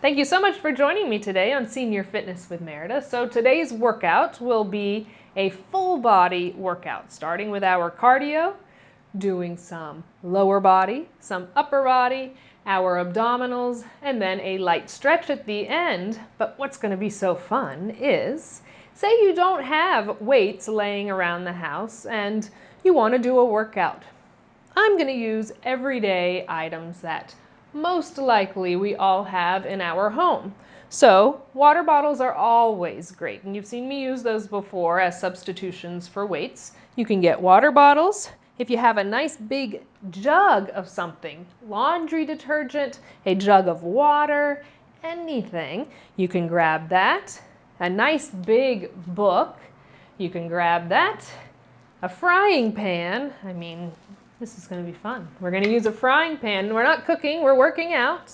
Thank you so much for joining me today on Senior Fitness with Meredith. So today's workout will be a full body workout, starting with our cardio, doing some lower body, some upper body, our abdominals, and then a light stretch at the end. But what's going to be so fun is, say you don't have weights laying around the house and you want to do a workout. I'm going to use everyday items that most likely we all have in our home. So water bottles are always great, and you've seen me use those before as substitutions for weights. You can get water bottles. If you have a nice big jug of something, laundry detergent, a jug of water, anything, you can grab that. A nice big book, you can grab that. A frying pan, this is going to be fun. We're going to use a frying pan. We're not cooking, we're working out.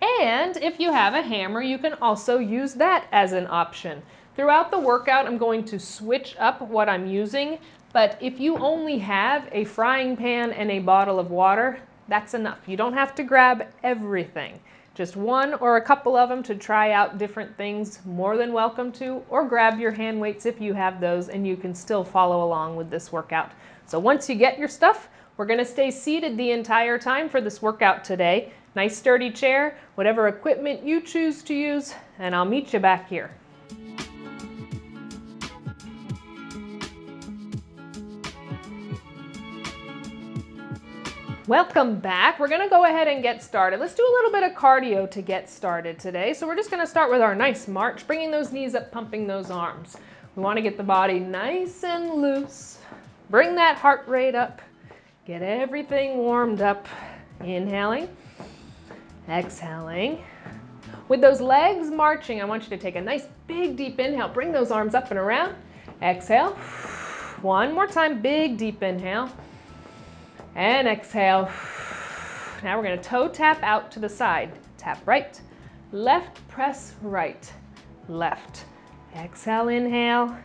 And if you have a hammer, you can also use that as an option. Throughout the workout, I'm going to switch up what I'm using, but if you only have a frying pan and a bottle of water, that's enough. You don't have to grab everything. Just one or a couple of them to try out different things, more than welcome to, or grab your hand weights if you have those, and you can still follow along with this workout. So once you get your stuff, we're going to stay seated the entire time for this workout today. Nice sturdy chair, whatever equipment you choose to use, and I'll meet you back here. Welcome back. We're going to go ahead and get started. Let's do a little bit of cardio to get started today. So we're just going to start with our nice march, bringing those knees up, pumping those arms. We want to get the body nice and loose. Bring that heart rate up. Get everything warmed up. Inhaling, exhaling. With those legs marching, I want you to take a nice big deep inhale. Bring those arms up and around. Exhale. One more time, big deep inhale. And exhale. Now we're going to toe tap out to the side. Tap right, left, press right, left. Exhale, inhale.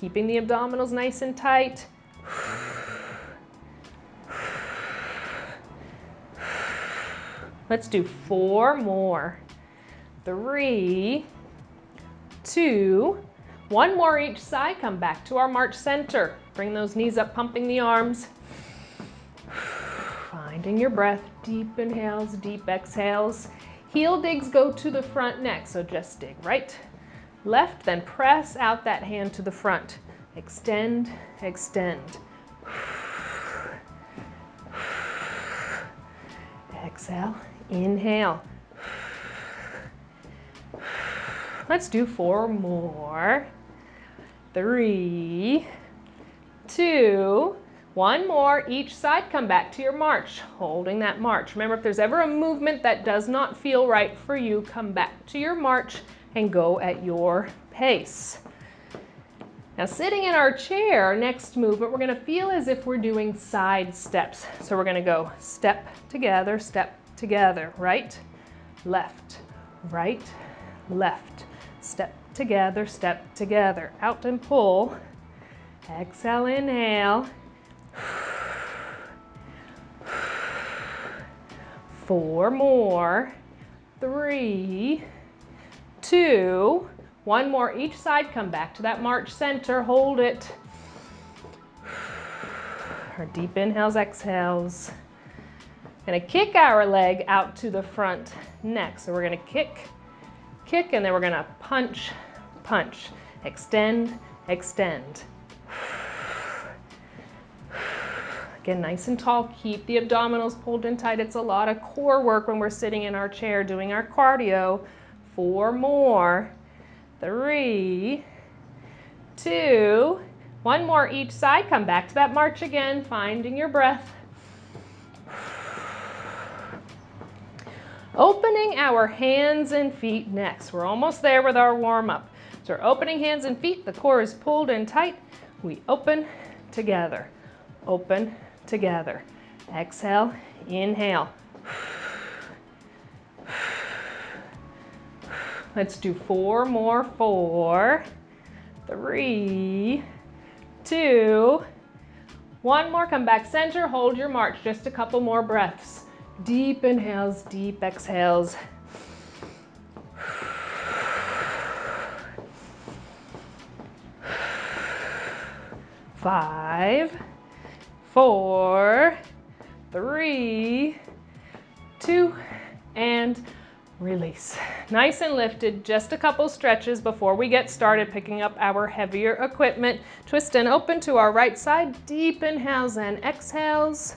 Keeping the abdominals nice and tight. Let's do 4 more. 3, 2, 1 more each side. Come back to our march center. Bring those knees up, pumping the arms. Finding your breath, deep inhales, deep exhales. Heel digs go to the front neck, so just dig right, left, then press out that hand to the front. Extend, extend. Exhale, inhale. Let's do 4 more. 3, 2, 1 more each side. Come back to your march, holding that march. Remember, if there's ever a movement that does not feel right for you, come back to your march and go at your pace. Now, sitting in our chair, next movement, we're going to feel as if we're doing side steps. So we're going to go step together, right, left, step together, out and pull. Exhale, inhale. 4 more. 3, 2, 1 more each side. Come back to that march center. Hold it. Our deep inhales, exhales. Going to kick our leg out to the front next. So we're going to kick, and then we're going to punch, extend, extend. Again, nice and tall. Keep the abdominals pulled in tight. It's a lot of core work when we're sitting in our chair doing our cardio. 4 more. 3, 2, 1 more each side. Come back to that march again, finding your breath. Opening our hands and feet next. We're almost there with our warm-up. So we're opening hands and feet. The core is pulled in tight. We open together. Open together. Exhale, inhale. Let's do 4 more. 4, 3, 2, 1 more. Come back center, hold your march. Just a couple more breaths. Deep inhales, deep exhales. 5, 4, 3, 2, and release. Nice and lifted. Just a couple stretches before we get started picking up our heavier equipment. Twist and open to our right side. Deep inhales and exhales.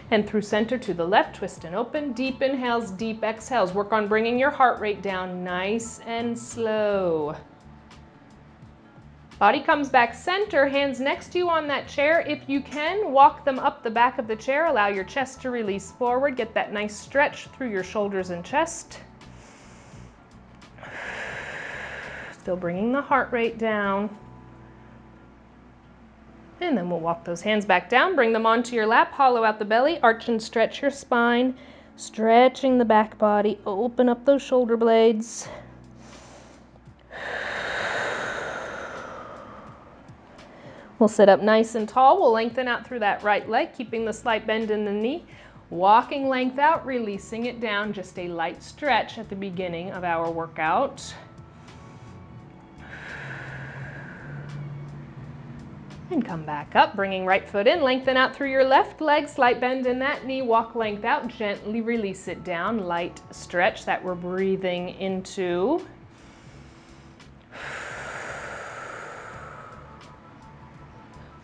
And through center to the left, twist and open. Deep inhales, deep exhales. Work on bringing your heart rate down nice and slow. Body comes back center, hands next to you on that chair. If you can, walk them up the back of the chair. Allow your chest to release forward. Get that nice stretch through your shoulders and chest. Still bringing the heart rate down. And then we'll walk those hands back down. Bring them onto your lap. Hollow out the belly. Arch and stretch your spine. Stretching the back body. Open up those shoulder blades. We'll sit up nice and tall. We'll lengthen out through that right leg, keeping the slight bend in the knee. Walking length out, releasing it down. Just a light stretch at the beginning of our workout. And come back up, bringing right foot in. Lengthen out through your left leg, slight bend in that knee. Walk length out, gently release it down. Light stretch that we're breathing into.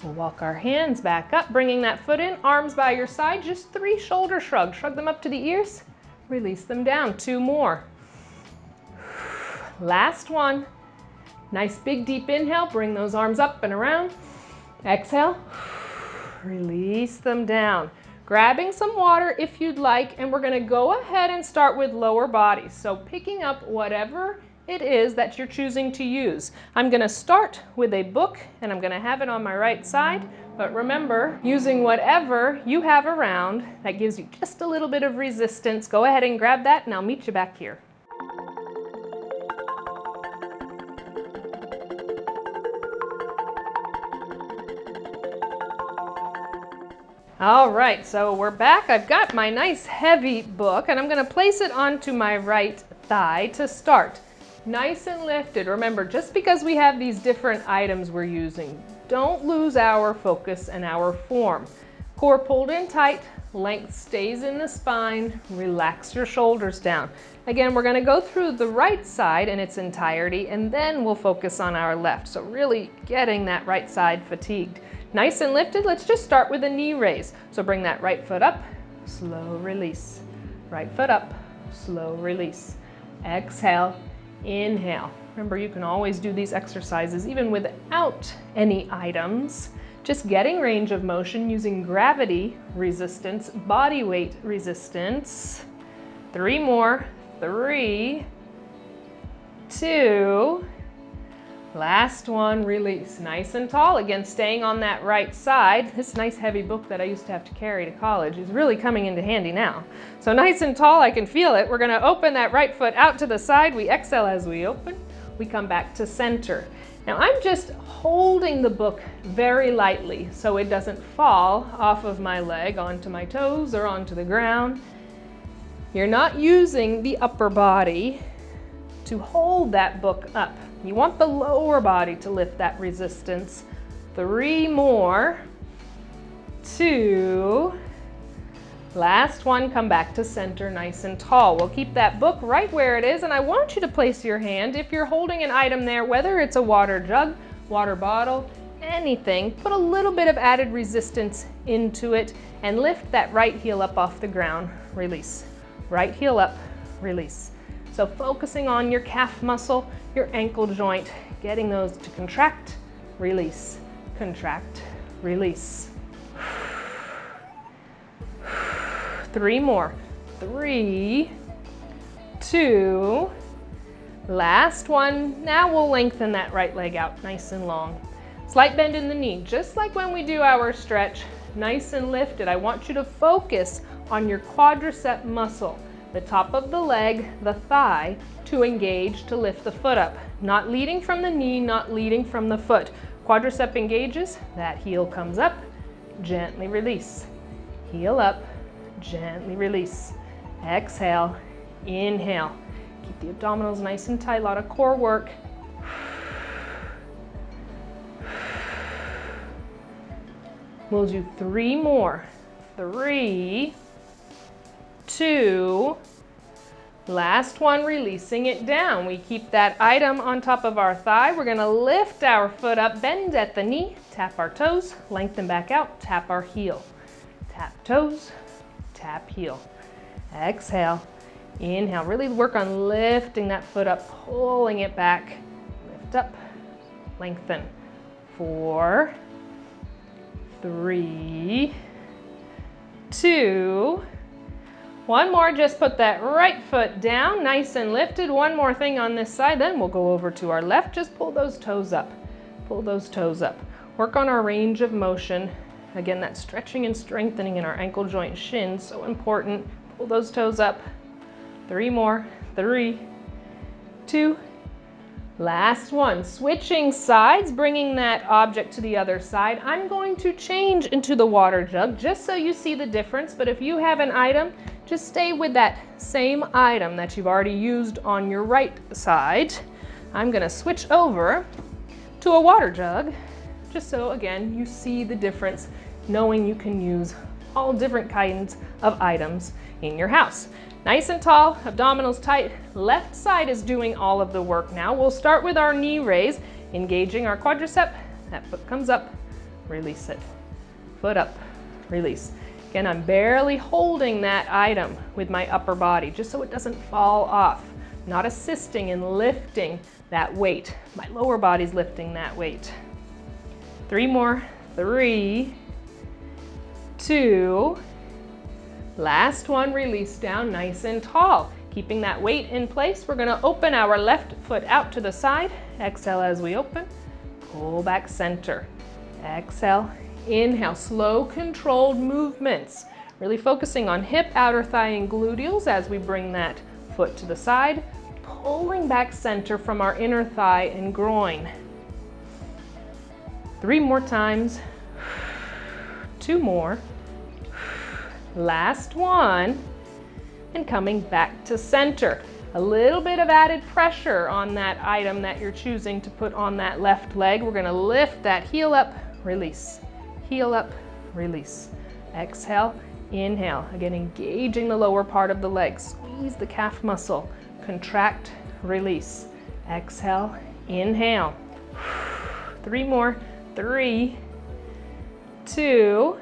We'll walk our hands back up, bringing that foot in, arms by your side, just 3 shoulder shrugs. Shrug them up to the ears, release them down. 2 more. Last one. Nice big deep inhale, bring those arms up and around. Exhale, release them down. Grabbing some water if you'd like, and we're gonna go ahead and start with lower body. So picking up whatever it is that you're choosing to use. I'm gonna start with a book and I'm gonna have it on my right side, but remember, using whatever you have around that gives you just a little bit of resistance. Go ahead and grab that and I'll meet you back here. All right, so we're back. I've got my nice heavy book and I'm gonna place it onto my right thigh to start. Nice and lifted. Remember, just because we have these different items we're using, don't lose our focus and our form. Core pulled in tight, length stays in the spine, relax your shoulders down. Again, we're gonna go through the right side in its entirety and then we'll focus on our left. So really getting that right side fatigued. Nice and lifted, let's just start with a knee raise. So bring that right foot up, slow release. Right foot up, slow release. Exhale. Inhale. Remember, you can always do these exercises even without any items. Just getting range of motion using gravity resistance, body weight resistance. 3 more. 3, 2, last one, release. Nice and tall. Again, staying on that right side. This nice heavy book that I used to have to carry to college is really coming into handy now. So nice and tall, I can feel it. We're gonna open that right foot out to the side. We exhale as we open. We come back to center. Now I'm just holding the book very lightly so it doesn't fall off of my leg onto my toes or onto the ground. You're not using the upper body to hold that book up. You want the lower body to lift that resistance. 3 more. 2. Last one, come back to center nice and tall. We'll keep that book right where it is, and I want you to place your hand, if you're holding an item there, whether it's a water jug, water bottle, anything, put a little bit of added resistance into it and lift that right heel up off the ground. Release. Right heel up, release. So focusing on your calf muscle, your ankle joint, getting those to contract, release, contract, release. 3 more. 3, 2, last one. Now we'll lengthen that right leg out nice and long. Slight bend in the knee, just like when we do our stretch, nice and lifted. I want you to focus on your quadricep muscle, the top of the leg, the thigh, to engage to lift the foot up. Not leading from the knee, not leading from the foot. Quadricep engages, that heel comes up, gently release. Heel up, gently release. Exhale, inhale. Keep the abdominals nice and tight, a lot of core work. We'll do 3 more. 3, 2, last one, releasing it down. We keep that item on top of our thigh. We're gonna lift our foot up, bend at the knee, tap our toes, lengthen back out, tap our heel. Tap toes, tap heel. Exhale, inhale. Really work on lifting that foot up, pulling it back. Lift up, lengthen. 4, 3, 2, one more. Just put that right foot down, nice and lifted. One more thing on this side, then we'll go over to our left. Just pull those toes up. Pull those toes up. Work on our range of motion. Again, that stretching and strengthening in our ankle joint, shins, so important. Pull those toes up. 3 more. 3, 2, last one. Switching sides, bringing that object to the other side. I'm going to change into the water jug just so you see the difference, but if you have an item, just stay with that same item that you've already used on your right side. I'm gonna switch over to a water jug, just so again, you see the difference, knowing you can use all different kinds of items in your house. Nice and tall, abdominals tight. Left side is doing all of the work now. We'll start with our knee raise, engaging our quadricep. That foot comes up, release it. Foot up, release. Again, I'm barely holding that item with my upper body, just so it doesn't fall off. Not assisting in lifting that weight. My lower body's lifting that weight. 3 more. 3, 2, last one, release down nice and tall. Keeping that weight in place, we're gonna open our left foot out to the side. Exhale as we open, pull back center. Exhale, inhale, slow controlled movements. Really focusing on hip, outer thigh, and gluteals as we bring that foot to the side, pulling back center from our inner thigh and groin. 3 more times, 2 more. Last one, and coming back to center. A little bit of added pressure on that item that you're choosing to put on that left leg. We're gonna lift that heel up, release. Heel up, release. Exhale, inhale. Again, engaging the lower part of the leg. Squeeze the calf muscle. Contract, release. Exhale, inhale. 3 more. 3, 2,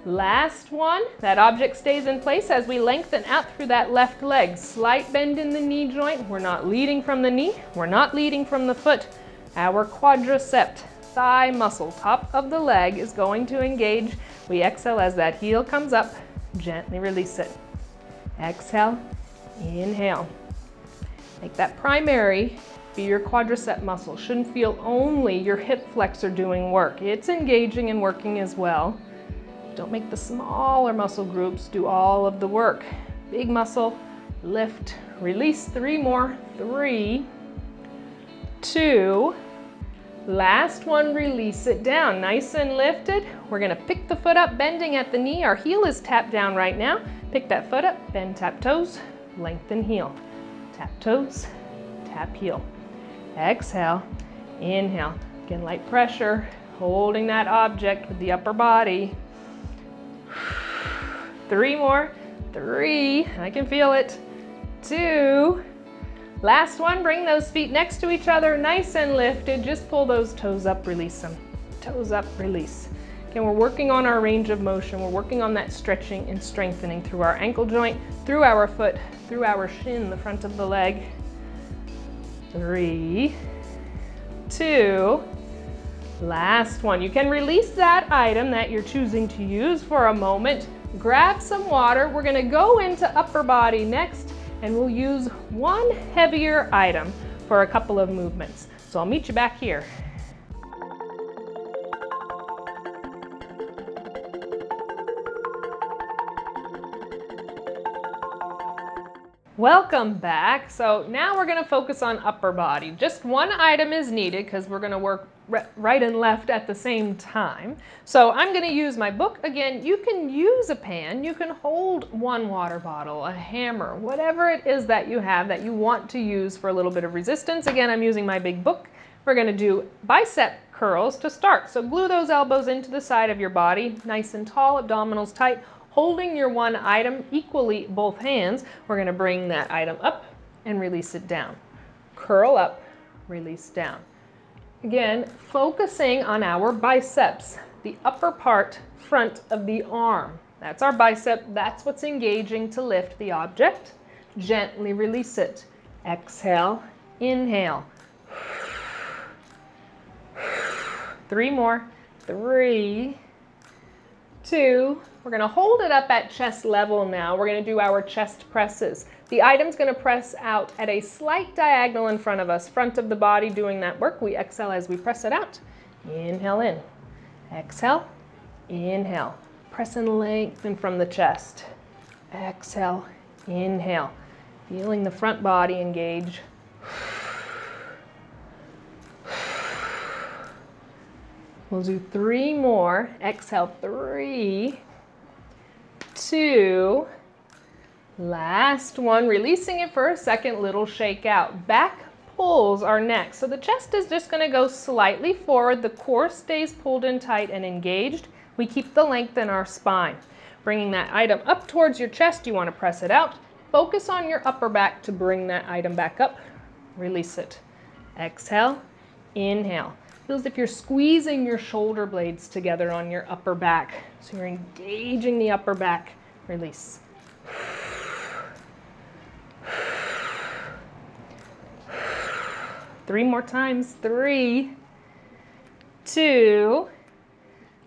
last one. That object stays in place as we lengthen out through that left leg. Slight bend in the knee joint. We're not leading from the knee. We're not leading from the foot. Our quadricep, thigh muscle, top of the leg is going to engage. We exhale as that heel comes up. Gently release it. Exhale, inhale. Make that primary be your quadricep muscle. Shouldn't feel only your hip flexor doing work. It's engaging and working as well. Don't make the smaller muscle groups do all of the work. Big muscle, lift, release. 3 more. 3, 2, last one, release it down. Nice and lifted. We're gonna pick the foot up, bending at the knee. Our heel is tapped down right now. Pick that foot up, bend, tap toes, lengthen heel. Tap toes, tap heel. Exhale, inhale. Again, light pressure, holding that object with the upper body. 3 more. 3, I can feel it. 2, last one, bring those feet next to each other, nice and lifted. Just pull those toes up, release them. Toes up, release. Again, we're working on our range of motion. We're working on that stretching and strengthening through our ankle joint, through our foot, through our shin, the front of the leg. 3, 2, last one. You can release that item that you're choosing to use for a moment. Grab some water. We're gonna go into upper body next, and we'll use one heavier item for a couple of movements. So I'll meet you back here. Welcome back. So now we're going to focus on upper body. Just one item is needed because we're going to work right and left at the same time. So I'm going to use my book. Again, you can use a pan, you can hold one water bottle, a hammer, whatever it is that you have that you want to use for a little bit of resistance. Again, I'm using my big book. We're going to do bicep curls to start. So glue those elbows into the side of your body, nice and tall, abdominals tight, holding your one item equally, both hands. We're going to bring that item up and release it down. Curl up, release down. Again, focusing on our biceps, the upper part, front of the arm. That's our bicep. That's what's engaging to lift the object. Gently release it. Exhale, inhale. 3 more. 3, 2. We're going to hold it up at chest level now. We're going to do our chest presses. The item's going to press out at a slight diagonal in front of us, front of the body doing that work. We exhale as we press it out. Inhale in. Exhale, inhale. Press and lengthen from the chest. Exhale, inhale. Feeling the front body engage. We'll do 3 more. Exhale, 3, 2, last one. Releasing it for a second, little shake out. Back pulls are next. So the chest is just going to go slightly forward. The core stays pulled in tight and engaged. We keep the length in our spine. Bringing that item up towards your chest, you want to press it out. Focus on your upper back to bring that item back up. Release it. Exhale, inhale. Feels as if you're squeezing your shoulder blades together on your upper back. So you're engaging the upper back. Release. 3 more times. 3, 2,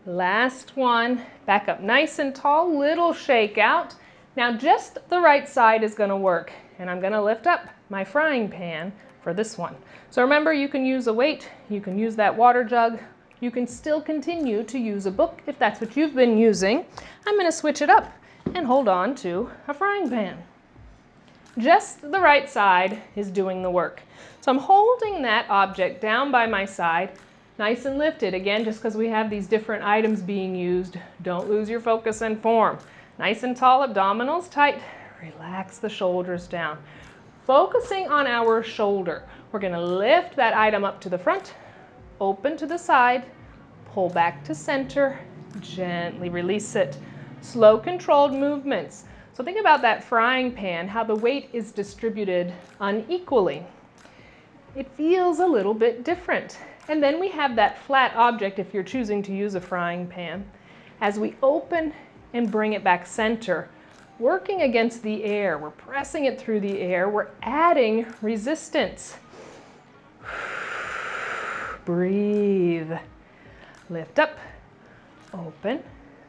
last one. Back up nice and tall, little shake out. Now just the right side is going to work, and I'm going to lift up my frying pan for this one. So remember, you can use a weight, you can use that water jug, you can still continue to use a book if that's what you've been using. I'm going to switch it up and hold on to a frying pan. Just the right side is doing the work. So I'm holding that object down by my side, nice and lifted. Again, just because we have these different items being used, don't lose your focus and form. Nice and tall, abdominals tight. Relax the shoulders down. Focusing on our shoulder, we're going to lift that item up to the front, open to the side, pull back to center, gently release it. Slow, controlled movements. So think about that frying pan, how the weight is distributed unequally. It feels a little bit different. And then we have that flat object if you're choosing to use a frying pan. As we open and bring it back center, working against the air, we're pressing it through the air, we're adding resistance. Breathe. Lift up, open,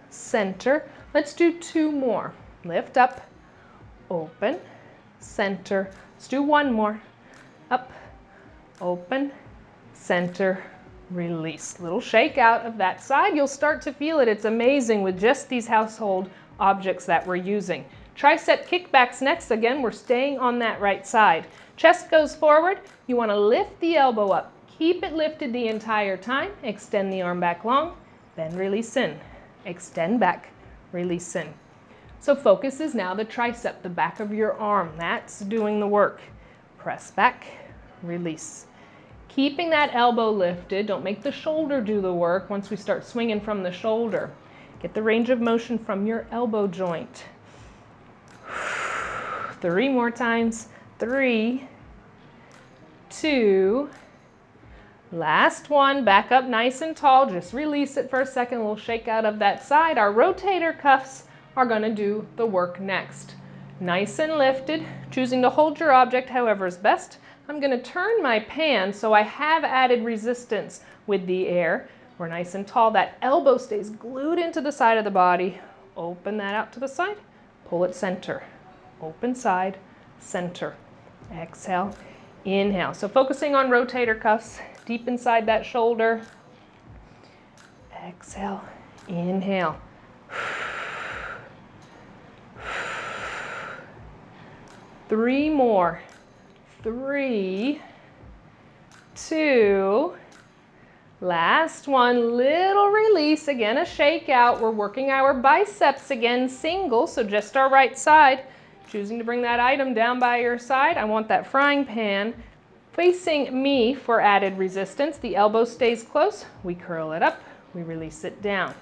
center. Let's do 2 more. Lift up, open, center. Let's do 1 more. Up, open, center, release. Little shake out of that side. You'll start to feel it. It's amazing with just these household objects that we're using. Tricep kickbacks next. Again, we're staying on that right side. Chest goes forward. You want to lift the elbow up. Keep it lifted the entire time. Extend the arm back long, then release in. Extend back, release in. So focus is now the tricep, the back of your arm. That's doing the work. Press back, release. Keeping that elbow lifted. Don't make the shoulder do the work once we start swinging from the shoulder. Get the range of motion from your elbow joint. 3 more times. 3, 2, last one. Back up nice and tall. Just release it for a second. A little shake out of that side. Our rotator cuffs are going to do the work next. Nice and lifted, choosing to hold your object however is best. I'm going to turn my pan so I have added resistance with the air. We're nice and tall. That elbow stays glued into the side of the body. Open that out to the side. Pull it center. Open side, center. Exhale, inhale. So focusing on rotator cuffs, deep inside that shoulder. Exhale, inhale. 3 more. 3, 2, last one. Little release. Again, a shake out. We're working our biceps again, single, so just our right side. Choosing to bring that item down by your side. I want that frying pan Facing me for added resistance, the elbow stays close. We curl it up, we release it down.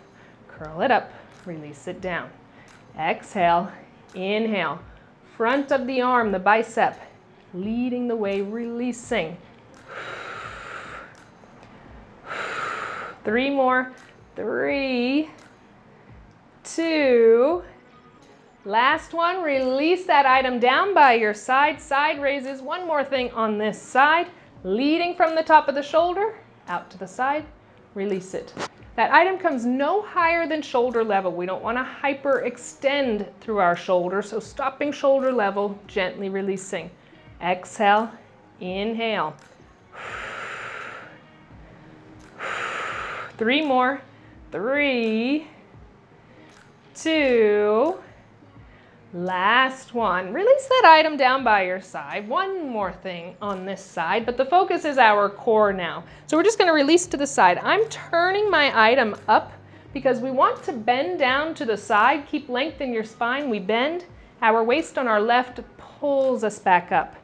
Curl it up, release it down. Exhale, inhale. Front of the arm, the bicep, leading the way, releasing. 3 more. 3, 2, last one. Release that item down by your side. Side raises. One more thing on this side. Leading from the top of the shoulder, out to the side, release it. That item comes no higher than shoulder level. We don't want to hyperextend through our shoulder, so stopping shoulder level, gently releasing. Exhale, inhale. 3 more. 3, 2, last one. Release that item down by your side. One more thing on this side, but the focus is our core now. So we're just going to release to the side. I'm turning my item up because we want to bend down to the side. Keep length in your spine. We bend. Our waist on our left pulls us back up.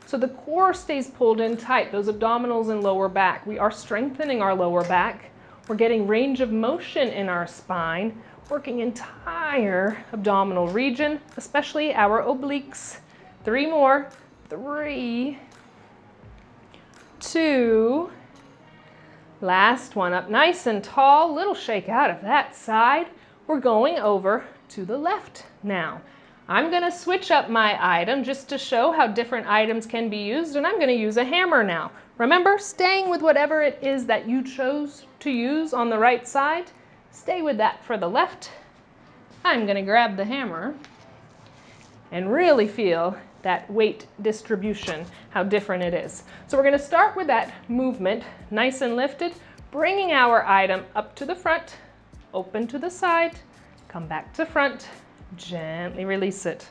So the core stays pulled in tight, those abdominals and lower back. We are strengthening our lower back. We're getting range of motion in our spine, working entire abdominal region, especially our obliques. 3 more. 3, 2, last one. Up nice and tall, little shake out of that side. We're going over to the left now. I'm going to switch up my item just to show how different items can be used, and I'm going to use a hammer now. Remember, staying with whatever it is that you chose to use on the right side. Stay with that for the left. I'm going to grab the hammer and really feel that weight distribution, how different it is. So we're going to start with that movement, nice and lifted, bringing our item up to the front, open to the side, come back to front, gently release it.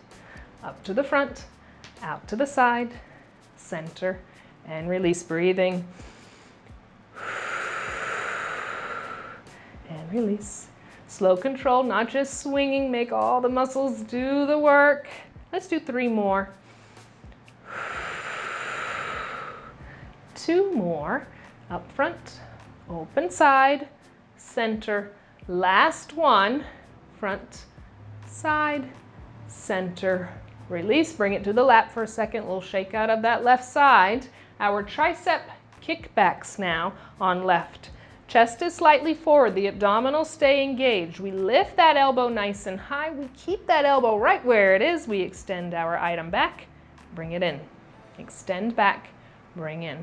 Up to the front, out to the side, center, and release, breathing. And release. Slow control, not just swinging. Make all the muscles do the work. Let's do 3 more. 2 more. Up front, open side, center. Last one. Front, side, center. Release. Bring it to the lap for a second. A little shake out of that left side. Our tricep kickbacks now on left. Chest is slightly forward, the abdominals stay engaged. We lift that elbow nice and high. We keep that elbow right where it is. We extend our item back, bring it in. Extend back, bring in.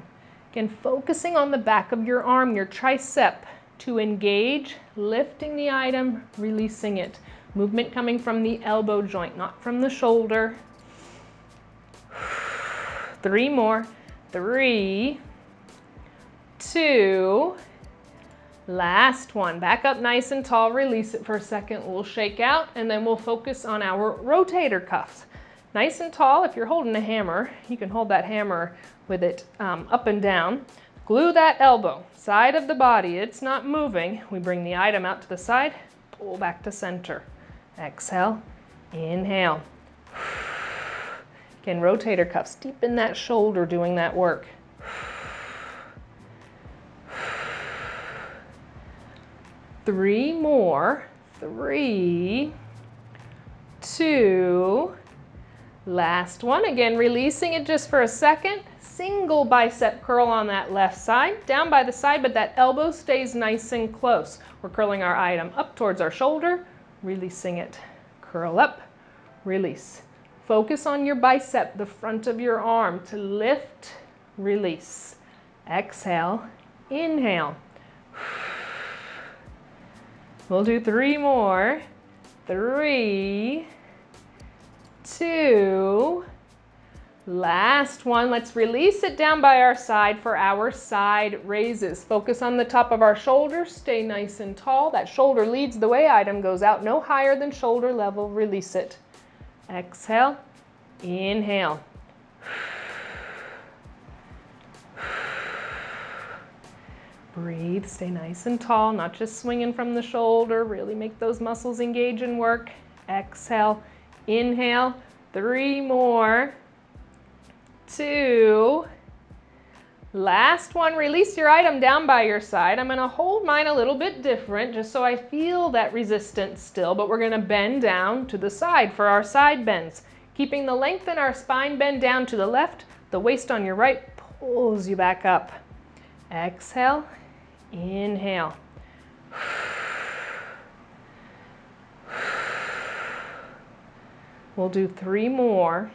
Again, focusing on the back of your arm, your tricep to engage, lifting the item, releasing it. Movement coming from the elbow joint, not from the shoulder. 3 more. 3, 2, last one. Back up nice and tall, release it for a second. We'll shake out, and then we'll focus on our rotator cuffs. Nice and tall. If you're holding a hammer, you can hold that hammer with it up and down. Glue that elbow, side of the body. It's not moving. We bring the item out to the side, pull back to center. Exhale, inhale. Again, rotator cuffs, deep in that shoulder doing that work. 3 more. 3, 2, last one. Again, releasing it just for a second. Single bicep curl on that left side, down by the side, but that elbow stays nice and close. We're curling our item up towards our shoulder, releasing it. Curl up, release. Focus on your bicep, the front of your arm, to lift, release. Exhale, inhale. We'll do 3 more. 3, 2, last one. Let's release it down by our side for our side raises. Focus on the top of our shoulder. Stay nice and tall. That shoulder leads the way. Item goes out no higher than shoulder level. Release it. Exhale, inhale. Breathe, stay nice and tall, not just swinging from the shoulder. Really make those muscles engage and work. Exhale, inhale. 3 more. 2, Last one, release your item down by your side. I'm gonna hold mine a little bit different just so I feel that resistance still, but we're gonna bend down to the side for our side bends. Keeping the length in our spine, bend down to the left, the waist on your right pulls you back up. Exhale, inhale. We'll do 3 more.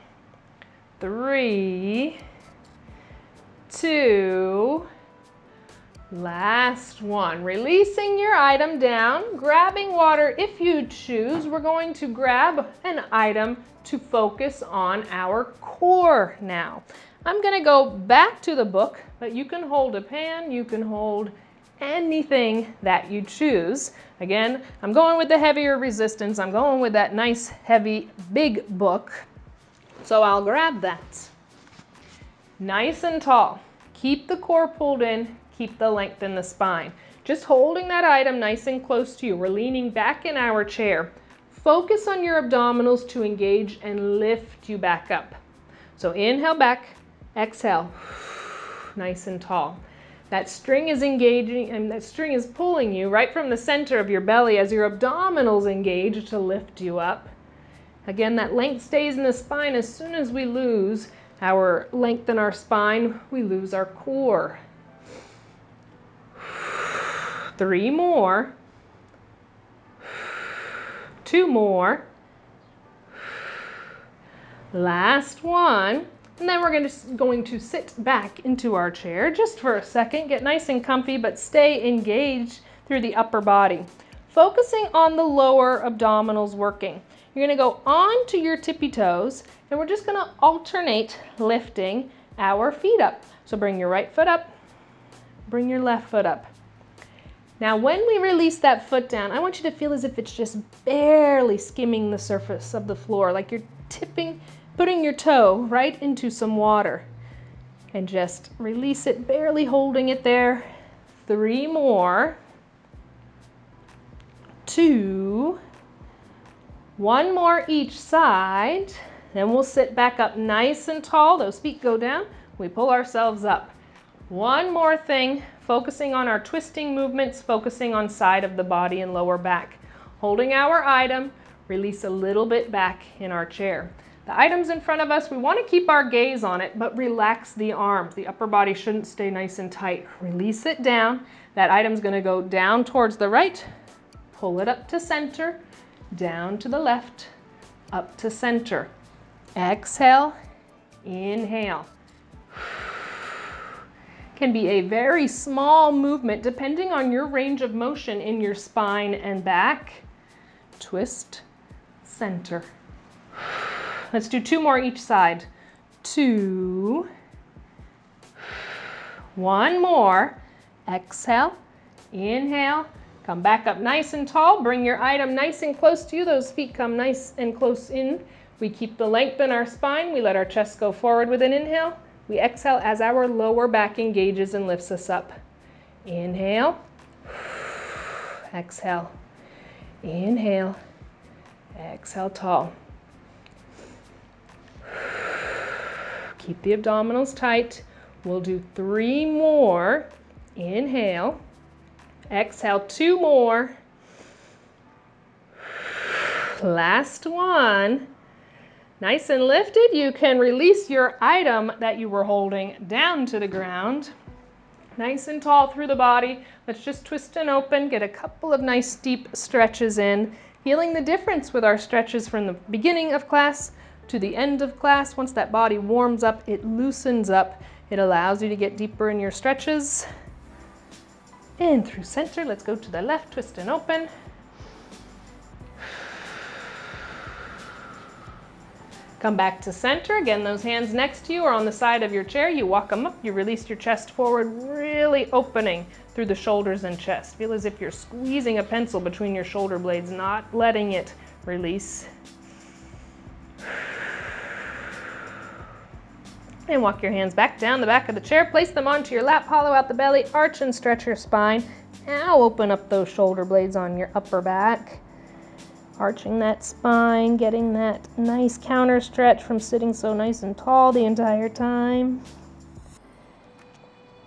3, 2, last one. Releasing your item down, grabbing water if you choose. We're going to grab an item to focus on our core now. I'm going to go back to the book, but you can hold a pan, you can hold anything that you choose. Again, I'm going with the heavier resistance. I'm going with that nice, heavy, big book. So I'll grab that. Nice and tall. Keep the core pulled in, keep the length in the spine. Just holding that item nice and close to you. We're leaning back in our chair. Focus on your abdominals to engage and lift you back up. So inhale back, exhale, nice and tall. That string is engaging and that string is pulling you right from the center of your belly as your abdominals engage to lift you up. Again, that length stays in the spine. As soon as we lose our length in our spine, we lose our core. 3 more. 2 more. Last one. And then we're going to sit back into our chair just for a second. Get nice and comfy, but stay engaged through the upper body. Focusing on the lower abdominals working. You're going to go onto your tippy toes, and we're just going to alternate lifting our feet up. So bring your right foot up, bring your left foot up. Now when we release that foot down, I want you to feel as if it's just barely skimming the surface of the floor, like you're putting your toe right into some water. And just release it, barely holding it there. 3 more. 2. 1 more each side. Then we'll sit back up nice and tall. Those feet go down. We pull ourselves up. 1 more thing, focusing on our twisting movements, focusing on side of the body and lower back. Holding our item, release a little bit back in our chair. The item's in front of us. We want to keep our gaze on it, but relax the arms. The upper body shouldn't stay nice and tight. Release it down. That item's going to go down towards the right. Pull it up to center, down to the left, up to center. Exhale, inhale. Can be a very small movement depending on your range of motion in your spine and back. Twist, center. Let's do 2 more each side. 2. 1 more. Exhale, inhale. Come back up nice and tall. Bring your item nice and close to you. Those feet come nice and close in. We keep the length in our spine. We let our chest go forward with an inhale. We exhale as our lower back engages and lifts us up. Inhale. Exhale. Inhale. Exhale, tall. Keep the abdominals tight. We'll do 3 more. Inhale. Exhale, 2 more. Last one. Nice and lifted. You can release your item that you were holding down to the ground. Nice and tall through the body. Let's just twist and open. Get a couple of nice deep stretches in. Feeling the difference with our stretches from the beginning of class to the end of class. Once that body warms up, it loosens up. It allows you to get deeper in your stretches. In through center. Let's go to the left, twist and open. Come back to center. Again, those hands next to you or on the side of your chair. You walk them up. You release your chest forward, really opening through the shoulders and chest. Feel as if you're squeezing a pencil between your shoulder blades, not letting it release. And walk your hands back down the back of the chair. Place them onto your lap, hollow out the belly, arch and stretch your spine. Now open up those shoulder blades on your upper back. Arching that spine, getting that nice counter stretch from sitting so nice and tall the entire time.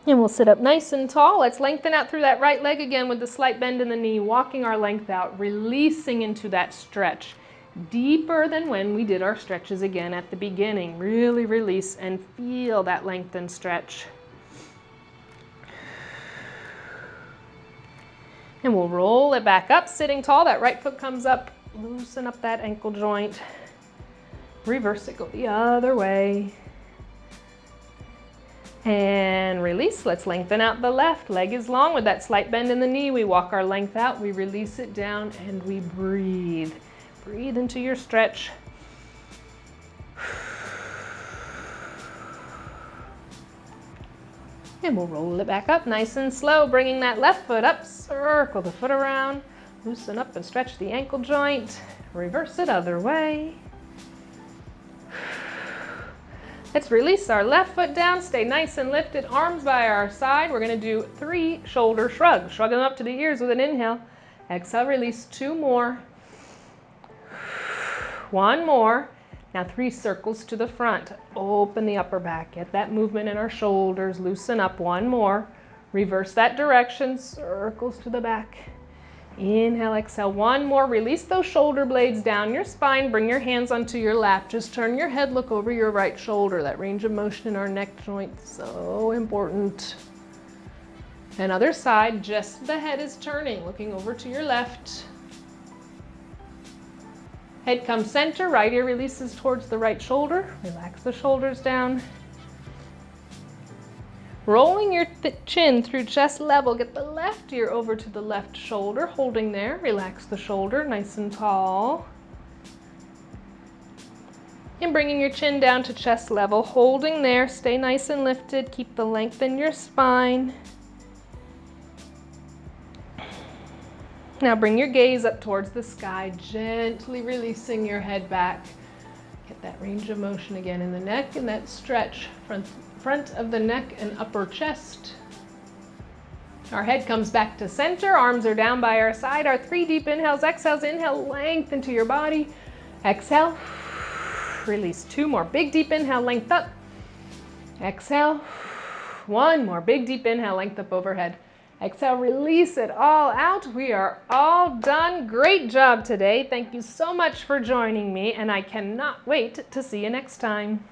And we'll sit up nice and tall. Let's lengthen out through that right leg again with the slight bend in the knee, walking our length out, releasing into that stretch. Deeper than when we did our stretches again at the beginning. Really release and feel that length and stretch. And we'll roll it back up, sitting tall. That right foot comes up. Loosen up that ankle joint. Reverse it, go the other way. And release. Let's lengthen out the left. Leg is long with that slight bend in the knee. We walk our length out, we release it down, and we breathe. Breathe into your stretch. And we'll roll it back up nice and slow, bringing that left foot up, circle the foot around, loosen up and stretch the ankle joint, reverse it other way. Let's release our left foot down, stay nice and lifted, arms by our side. We're gonna do 3 shoulder shrugs. Shrug them up to the ears with an inhale. Exhale, release 2 more. 1 more. Now 3 circles to the front. Open the upper back, get that movement in our shoulders, loosen up. 1 more. Reverse that direction, circles to the back. Inhale, exhale, 1 more. Release those shoulder blades down your spine. Bring your hands onto your lap. Just turn your head, look over your right shoulder. That range of motion in our neck joint, so important. And other side, just the head is turning, looking over to your left. Head comes center, right ear releases towards the right shoulder. Relax the shoulders down. Rolling your chin through chest level, get the left ear over to the left shoulder, holding there. Relax the shoulder, nice and tall. And bringing your chin down to chest level, holding there. Stay nice and lifted, keep the length in your spine. Now bring your gaze up towards the sky, gently releasing your head back. Get that range of motion again in the neck and that stretch, front of the neck and upper chest. Our head comes back to center, arms are down by our side. Our 3 deep inhales, exhales, inhale, length into your body. Exhale, release 2 more. Big deep inhale, length up. Exhale, 1 more. Big deep inhale, length up overhead. Exhale, release it all out. We are all done. Great job today. Thank you so much for joining me, and I cannot wait to see you next time.